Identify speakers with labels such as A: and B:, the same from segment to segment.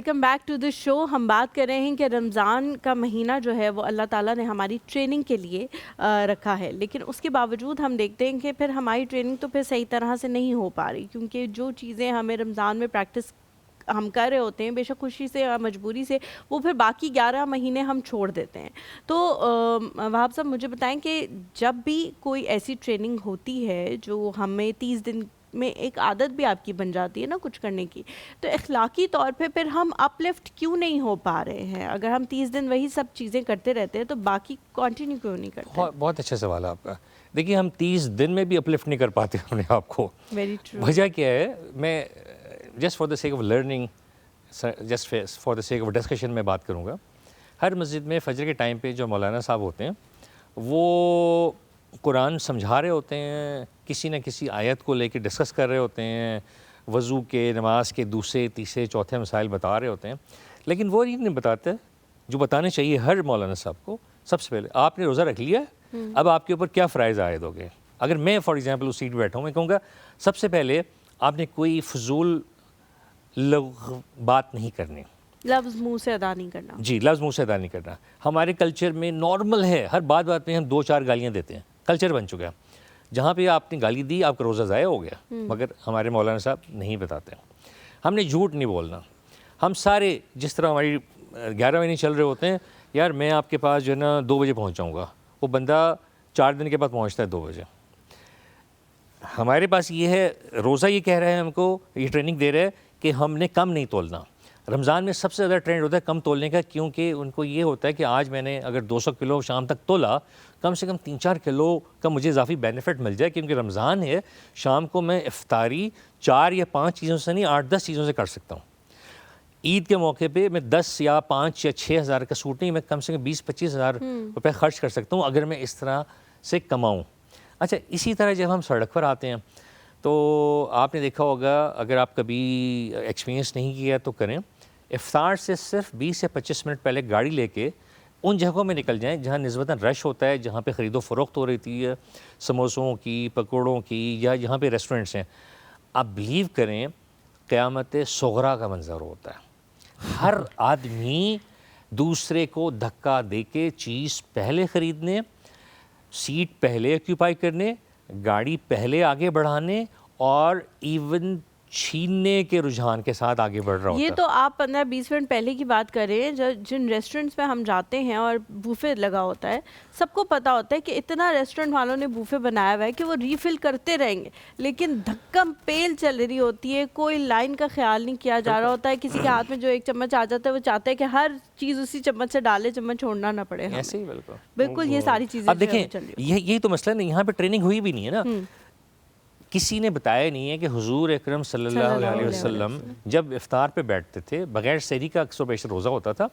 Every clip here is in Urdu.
A: ویلکم بیک ٹو دی شو. ہم بات کر رہے ہیں کہ رمضان کا مہینہ جو ہے وہ اللہ تعالیٰ نے ہماری ٹریننگ کے لیے رکھا ہے، لیکن اس کے باوجود ہم دیکھتے ہیں کہ پھر ہماری ٹریننگ تو پھر صحیح طرح سے نہیں ہو پا رہی، کیونکہ جو چیزیں ہمیں رمضان میں پریکٹس ہم کر رہے ہوتے ہیں بے شک خوشی سے یا مجبوری سے، وہ پھر باقی 11 مہینے ہم چھوڑ دیتے ہیں. تو وہاب صاحب مجھے بتائیں کہ جب بھی کوئی ایسی ٹریننگ ہوتی ہے جو ہمیں 30 دن میں ایک عادت بھی آپ کی بن جاتی ہے نا کچھ کرنے کی، تو اخلاقی طور پہ پھر ہم اپ لفٹ کیوں نہیں ہو پا رہے ہیں؟ اگر ہم 30 دن وہی سب چیزیں کرتے رہتے ہیں تو باقی کنٹینیو کیوں نہیں کرتے؟
B: بہت اچھا سوال ہے آپ کا. دیکھیے ہم 30 دن میں بھی اپ لفٹ نہیں کر پاتے اپنے آپ کو.
A: Very true.
B: وجہ کیا ہے؟ میں just for the sake of learning, just for the sake of discussion میں بات کروں گا. ہر مسجد میں فجر کے ٹائم پہ جو مولانا صاحب ہوتے ہیں وہ قرآن سمجھا رہے ہوتے ہیں، کسی نہ کسی آیت کو لے کے ڈسکس کر رہے ہوتے ہیں، وضو کے، نماز کے دوسرے تیسرے چوتھے مسائل بتا رہے ہوتے ہیں، لیکن وہ یہ نہیں بتاتے جو بتانے چاہیے ہر مولانا صاحب کو. سب سے پہلے آپ نے روزہ رکھ لیا، اب آپ کے اوپر کیا فرائض عائد ہو گئے. اگر میں فار ایگزامپل اس سیٹ پہ بیٹھا ہوں، میں کہوں گا سب سے پہلے آپ نے کوئی فضول بات نہیں کرنی،
A: لفظ منہ سے ادا نہیں کرنا.
B: جی لفظ منہ سے ادا نہیں کرنا. ہمارے کلچر میں نارمل ہے، ہر بات میں ہم 2-4 گالیاں دیتے ہیں، کلچر بن چکا ہے. جہاں پہ آپ نے گالی دی آپ کا روزہ ضائع ہو گیا. مگر ہمارے مولانا صاحب نہیں بتاتے. ہم نے جھوٹ نہیں بولنا. ہم سارے جس طرح ہماری 11 مہینے چل رہے ہوتے ہیں، یار میں آپ کے پاس جو ہے نا 2 بجے پہنچ جاؤں گا، وہ بندہ 4 دن کے بعد پہنچتا ہے 2 بجے. ہمارے پاس یہ ہے، روزہ یہ کہہ رہے ہیں ہم کو، یہ ٹریننگ دے رہے ہے کہ ہم نے کم نہیں تولنا. رمضان میں سب سے زیادہ ٹرینڈ ہوتا ہے کم تولنے کا، کیونکہ ان کو یہ ہوتا ہے کہ آج میں نے اگر 200 کلو شام تک تولا، کم سے کم 3-4 کلو کا مجھے اضافی بینیفٹ مل جائے، کیونکہ رمضان ہے. شام کو میں افطاری 4 یا 5 چیزوں سے نہیں 8-10 چیزوں سے کر سکتا ہوں. عید کے موقع پہ میں 10 یا 5 یا 6 ہزار کا سوٹ نہیں، میں کم سے کم 20-25 ہزار روپے خرچ کر سکتا ہوں اگر میں اس طرح سے کماؤں. اچھا، اسی طرح جب ہم سڑک پر آتے ہیں تو آپ نے دیکھا ہوگا، اگر آپ کبھی ایکسپیرینس نہیں کیا تو کریں، افطار سے صرف 20 سے 25 منٹ پہلے گاڑی لے کے ان جگہوں میں نکل جائیں جہاں نسبتاً رش ہوتا ہے، جہاں پہ خرید و فروخت ہو رہی ہے سموسوں کی، پکوڑوں کی، یا جہاں پہ ریسٹورنٹس ہیں. آپ بلیو کریں قیامت صغریٰ کا منظر ہوتا ہے. ہر آدمی دوسرے کو دھکا دے کے چیز پہلے خریدنے، سیٹ پہلے آکیوپائی کرنے، گاڑی پہلے آگے بڑھانے، اور ایون چھیننے کے رجحان کے ساتھ آگے بڑھ رہا ہوتا ہے.
A: یہ تو آپ 15-20 منٹ پہلے کی بات کر رہے ہیں. جن ریسٹورنٹس میں ہم جاتے ہیں اور بوفے لگا ہوتا ہے، سب کو پتا ہوتا ہے کہ اتنا ریسٹورنٹ والوں نے بوفے بنایا ہوا ہے کہ وہ ریفل کرتے رہیں گے، لیکن دھکم پیل چل رہی ہوتی ہے، کوئی لائن کا خیال نہیں کیا جا رہا ہوتا ہے. کسی کے ہاتھ میں جو ایک چمچ آ جاتا ہے وہ چاہتا ہے کہ ہر چیز اسی چمچ سے ڈالے، چمچ چھوڑنا نہ پڑے.
B: ایسے ہی
A: بالکل یہ ساری چیزیں
B: اب دیکھیں، یہی تو مسئلہ نہیں، یہاں پہ ٹریننگ ہوئی بھی نہیں ہے نا. کسی نے بتایا نہیں ہے کہ حضور اکرم صلی اللہ علیہ وسلم جب افطار پہ بیٹھتے تھے، بغیر سحری کا اکثر و بیشتر روزہ ہوتا تھا،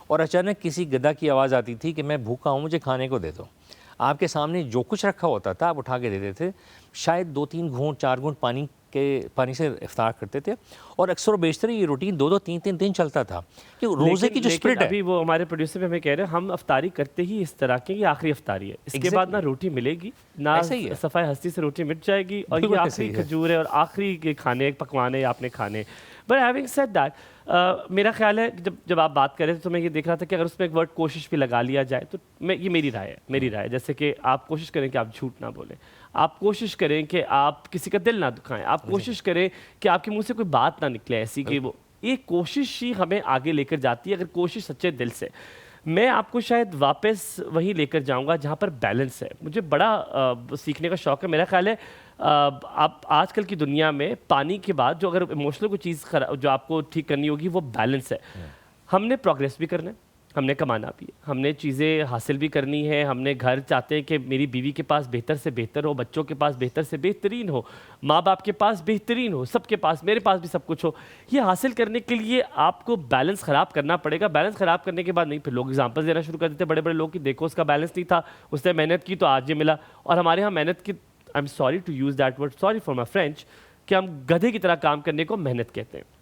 B: اور اچانک کسی گدھا کی آواز آتی تھی کہ میں بھوکا ہوں، مجھے کھانے کو دے دو. آپ کے سامنے جو کچھ رکھا ہوتا تھا آپ اٹھا کے دیتے تھے. شاید 2-3 گھونٹ 4 گھونٹ پانی سے افطار کرتے تھے، اور اکثر و بیشتر یہ روٹین 2-3 دن چلتا تھا. کہ روزے کی جو اسپرٹ ہے،
C: ابھی وہ ہمارے پروڈیوسر بھی ہمیں کہہ رہے ہیں ہم افطاری کرتے ہی اس طرح کی، یہ آخری افطاری ہے، اس کے بعد نہ روٹی ملے گی، نہ صفائے ہستی سے روٹی مٹ جائے گی، اور یہ آخری کھجور ہے اور آخری کے کھانے پکوان ہے آپ نے کھانے. بٹ ہیونگ سیڈ دیٹ، میرا خیال ہے جب آپ بات کر رہے تھے تو میں یہ دیکھ رہا تھا کہ اگر اس میں ایک ورڈ کوشش بھی لگا لیا جائے تو یہ میری رائے ہے. جیسے کہ آپ کوشش کریں کہ آپ جھوٹ نہ بولیں، آپ کوشش کریں کہ آپ کسی کا دل نہ دکھائیں، آپ کوشش کریں کہ آپ کے منہ سے کوئی بات نہ نکلے ایسی کہ وہ، یہ کوشش ہی ہمیں آگے لے کر جاتی ہے، اگر کوشش سچے دل سے. میں آپ کو شاید واپس وہیں لے کر جاؤں گا جہاں پر بیلنس ہے. مجھے بڑا سیکھنے کا شوق ہے. میرا خیال ہے آپ آج کل کی دنیا میں پانی کے بعد جو اگر ایموشنل کوئی چیز جو آپ کو ٹھیک کرنی ہوگی وہ بیلنس ہے. ہم نے پروگریس بھی کرنا ہے، ہم نے کمانا بھی ہے، ہم نے چیزیں حاصل بھی کرنی ہے، ہم نے گھر چاہتے ہیں کہ میری بیوی کے پاس بہتر سے بہتر ہو، بچوں کے پاس بہتر سے بہترین ہو، ماں باپ کے پاس بہترین ہو، سب کے پاس، میرے پاس بھی سب کچھ ہو. یہ حاصل کرنے کے لیے آپ کو بیلنس خراب کرنا پڑے گا. بیلنس خراب کرنے کے بعد نہیں، پھر لوگ ایگزامپل دینا شروع کر دیتے بڑے بڑے لوگ کہ دیکھو اس کا بیلنس نہیں تھا، اس نے محنت کی تو آج یہ ملا. اور ہمارے ہاں محنت کی، I am sorry to use that word, sorry for my French, کہ ہم گدھے کی طرح کام کرنے کو محنت کہتے ہیں.